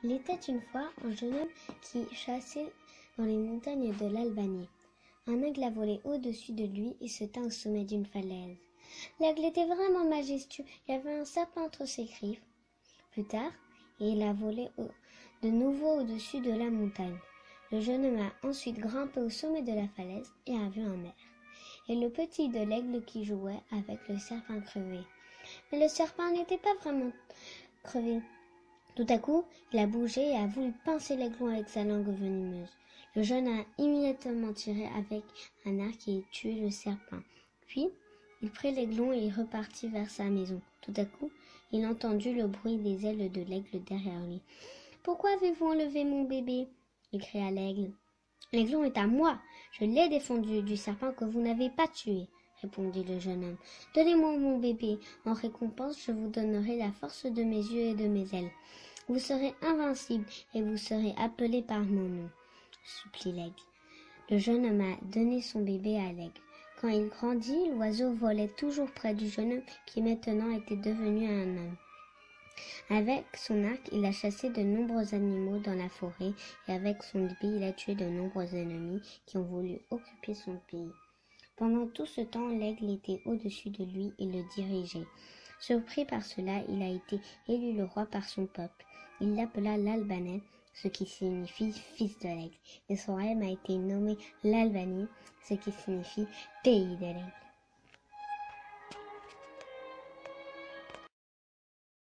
Il était une fois un jeune homme qui chassait dans les montagnes de l'Albanie. Un aigle a volé au-dessus de lui et se tint au sommet d'une falaise. L'aigle était vraiment majestueux, il y avait un serpent entre ses griffes. Plus tard, il a volé de nouveau au-dessus de la montagne. Le jeune homme a ensuite grimpé au sommet de la falaise et a vu un maire. Et le petit de l'aigle qui jouait avec le serpent crevé. Mais le serpent n'était pas vraiment crevé. Tout à coup, il a bougé et a voulu pincer l'aiglon avec sa langue venimeuse. Le jeune a immédiatement tiré avec un arc et tué le serpent. Puis, il prit l'aiglon et repartit vers sa maison. Tout à coup, il entendit le bruit des ailes de l'aigle derrière lui. « Pourquoi avez-vous enlevé mon bébé ?» cria l'aigle. « L'aiglon est à moi. Je l'ai défendu du serpent que vous n'avez pas tué. » répondit le jeune homme. « Donnez-moi mon bébé. En récompense, je vous donnerai la force de mes yeux et de mes ailes. Vous serez invincible et vous serez appelé par mon nom. » supplie l'aigle. Le jeune homme a donné son bébé à l'aigle. Quand il grandit, l'oiseau volait toujours près du jeune homme qui maintenant était devenu un homme. Avec son arc, il a chassé de nombreux animaux dans la forêt et avec son épée, il a tué de nombreux ennemis qui ont voulu occuper son pays. Pendant tout ce temps, l'aigle était au-dessus de lui et le dirigeait. Surpris par cela, il a été élu le roi par son peuple. Il l'appela l'Albanais, ce qui signifie fils de l'aigle, et son royaume a été nommé l'Albanie, ce qui signifie pays de l'aigle.